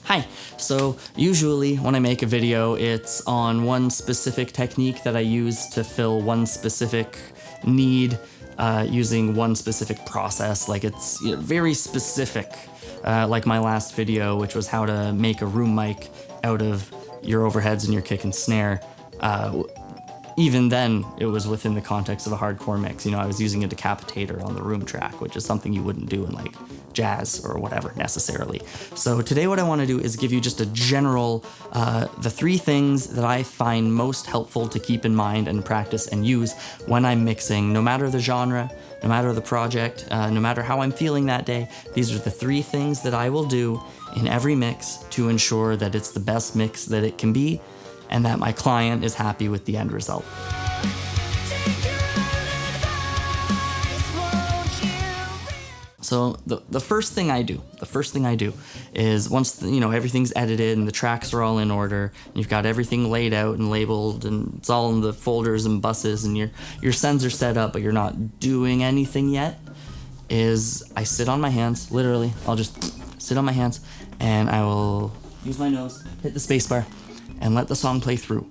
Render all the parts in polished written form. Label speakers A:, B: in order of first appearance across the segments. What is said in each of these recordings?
A: Hi. So usually when I make a video, it's on one specific technique that I use to fill one specific need using one specific process. Like it's very specific, like my last video, which was how to make a room mic out of your overheads and your kick and snare. Even then, it was within the context of a hardcore mix. I was using a decapitator on the room track, which is something you wouldn't do in like jazz or whatever necessarily. So today what I want to do is give you just a general, the three things that I find most helpful to keep in mind and practice and use when I'm mixing, no matter the genre, no matter the project, no matter how I'm feeling that day. These are the three things that I will do in every mix to ensure that it's the best mix that it can be, and that my client is happy with the end result. So the first thing I do is once everything's edited and the tracks are all in order, and you've got everything laid out and labeled and it's all in the folders and buses and your sends are set up, but you're not doing anything yet, is I sit on my hands, literally, I'll just sit on my hands and I will use my nose, hit the space bar, and let the song play through.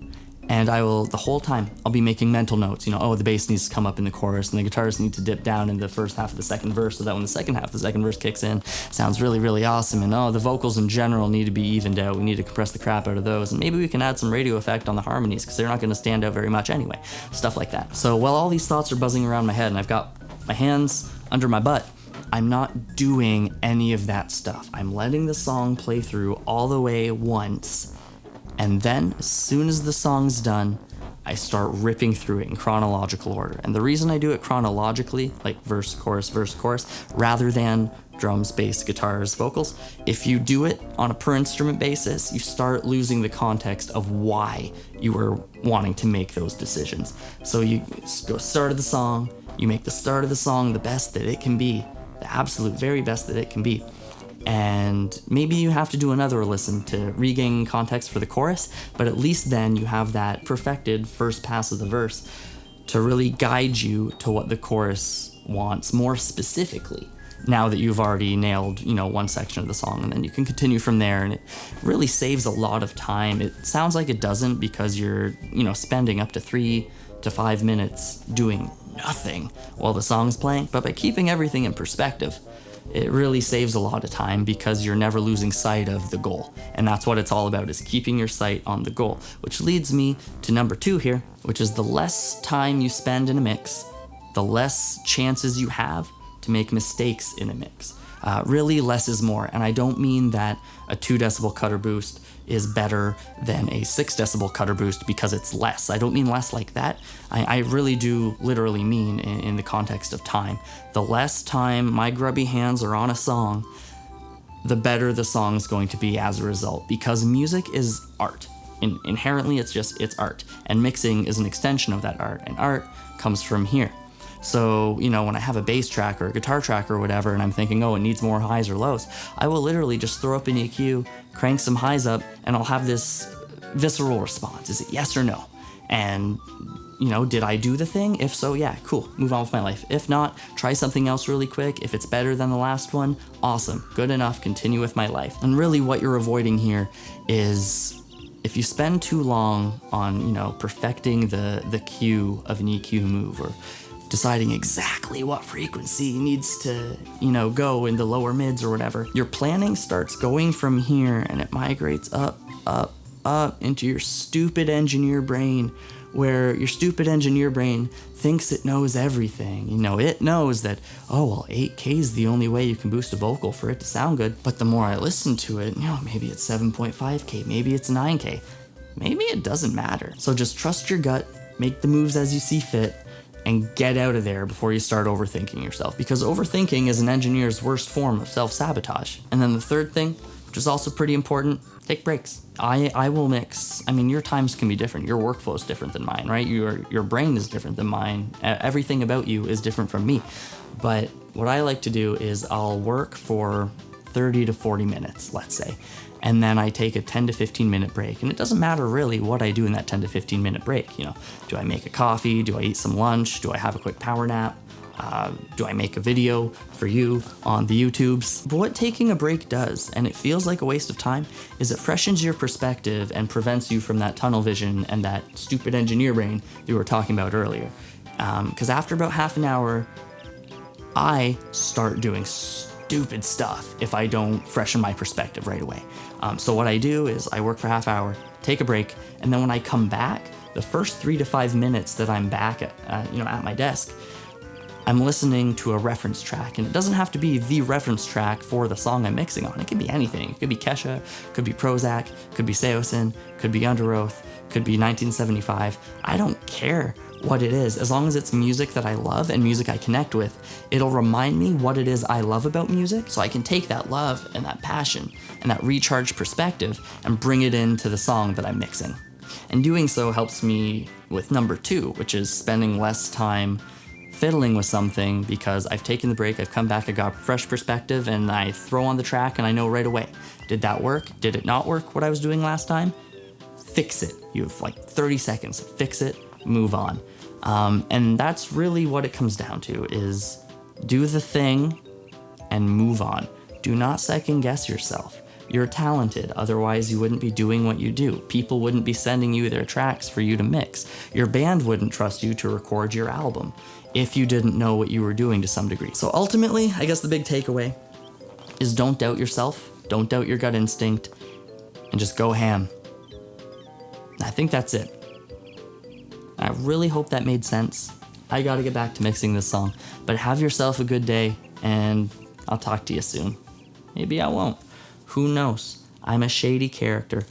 A: And the whole time, I'll be making mental notes. The bass needs to come up in the chorus, and the guitars need to dip down in the first half of the second verse so that when the second half of the second verse kicks in, it sounds really, really awesome. And the vocals in general need to be evened out. We need to compress the crap out of those. And maybe we can add some radio effect on the harmonies because they're not going to stand out very much anyway. Stuff like that. So while all these thoughts are buzzing around my head and I've got my hands under my butt, I'm not doing any of that stuff. I'm letting the song play through all the way once. And then, as soon as the song's done, I start ripping through it in chronological order. And the reason I do it chronologically, like verse, chorus, rather than drums, bass, guitars, vocals, if you do it on a per instrument basis, you start losing the context of why you were wanting to make those decisions. So you go start of the song, you make the start of the song the best that it can be, the absolute very best that it can be. And maybe you have to do another listen to regain context for the chorus, but at least then you have that perfected first pass of the verse to really guide you to what the chorus wants more specifically, now that you've already nailed, one section of the song, and then you can continue from there. And it really saves a lot of time. It sounds like it doesn't because you're, spending up to 3 to 5 minutes doing nothing while the song's playing, but by keeping everything in perspective, it really saves a lot of time because you're never losing sight of the goal. And that's what it's all about, is keeping your sight on the goal. Which leads me to number 2 here, which is the less time you spend in a mix, the less chances you have to make mistakes in a mix. Really, less is more. And I don't mean that a 2 decibel cutter boost is better than a 6 decibel cutter boost because it's less. I don't mean less like that. I really do literally mean in the context of time. The less time my grubby hands are on a song, the better the song's going to be as a result, because music is art. Inherently, it's art. And mixing is an extension of that art, and art comes from here. So, when I have a bass track or a guitar track or whatever, and I'm thinking, it needs more highs or lows, I will literally just throw up an EQ, crank some highs up, and I'll have this visceral response. Is it yes or no? And, did I do the thing? If so, yeah, cool, move on with my life. If not, try something else really quick. If it's better than the last one, awesome, good enough, continue with my life. And really what you're avoiding here is, if you spend too long on, perfecting the cue of an EQ move, or deciding exactly what frequency needs to, go in the lower mids or whatever, your planning starts going from here and it migrates up into your stupid engineer brain, where your stupid engineer brain thinks it knows everything. It knows that, 8K is the only way you can boost a vocal for it to sound good. But the more I listen to it, maybe it's 7.5K, maybe it's 9K, maybe it doesn't matter. So just trust your gut, make the moves as you see fit, and get out of there before you start overthinking yourself, because overthinking is an engineer's worst form of self-sabotage. And then the third thing, which is also pretty important, take breaks. I will mix. Your times can be different. Your workflow is different than mine, right? Your brain is different than mine. Everything about you is different from me. But what I like to do is I'll work for 30 to 40 minutes, let's say. And then I take a 10 to 15 minute break. And it doesn't matter really what I do in that 10 to 15 minute break. Do I make a coffee? Do I eat some lunch? Do I have a quick power nap? Do I make a video for you on the YouTubes? But what taking a break does, and it feels like a waste of time, is it freshens your perspective and prevents you from that tunnel vision and that stupid engineer brain we were talking about earlier. Because after about half an hour, I start doing stupid stuff if I don't freshen my perspective right away. So what I do is I work for half hour, take a break, and then when I come back, the first 3 to 5 minutes that I'm back at my desk, I'm listening to a reference track, and it doesn't have to be the reference track for the song I'm mixing on. It could be anything. It could be Kesha, could be Prozac, could be Seosin, could be Under Oath, could be 1975. I don't care what it is. As long as it's music that I love and music I connect with, it'll remind me what it is I love about music, so I can take that love and that passion and that recharged perspective and bring it into the song that I'm mixing. And doing so helps me with number 2, which is spending less time fiddling with something, because I've taken the break, I've come back, I got fresh perspective, and I throw on the track and I know right away, did that work? Did it not work, what I was doing last time? Fix it. You have like 30 seconds, fix it, move on. And that's really what it comes down to, is do the thing and move on. Do not second guess yourself. You're talented, otherwise you wouldn't be doing what you do. People wouldn't be sending you their tracks for you to mix. Your band wouldn't trust you to record your album if you didn't know what you were doing to some degree. So ultimately, I guess the big takeaway is don't doubt yourself, don't doubt your gut instinct, and just go ham. I think that's it. I really hope that made sense. I gotta get back to mixing this song, but have yourself a good day, and I'll talk to you soon. Maybe I won't. Who knows? I'm a shady character.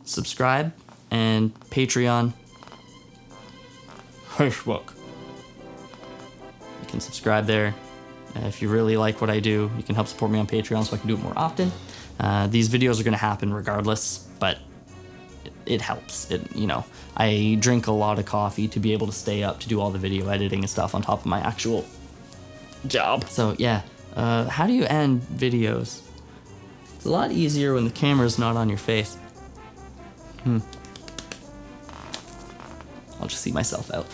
A: Subscribe and Patreon. Facebook. You can subscribe there. If you really like what I do, you can help support me on Patreon so I can do it more often. These videos are gonna happen regardless, but it helps. I drink a lot of coffee to be able to stay up to do all the video editing and stuff on top of my actual job. So yeah, how do you end videos? It's a lot easier when the camera's not on your face. I'll just see myself out.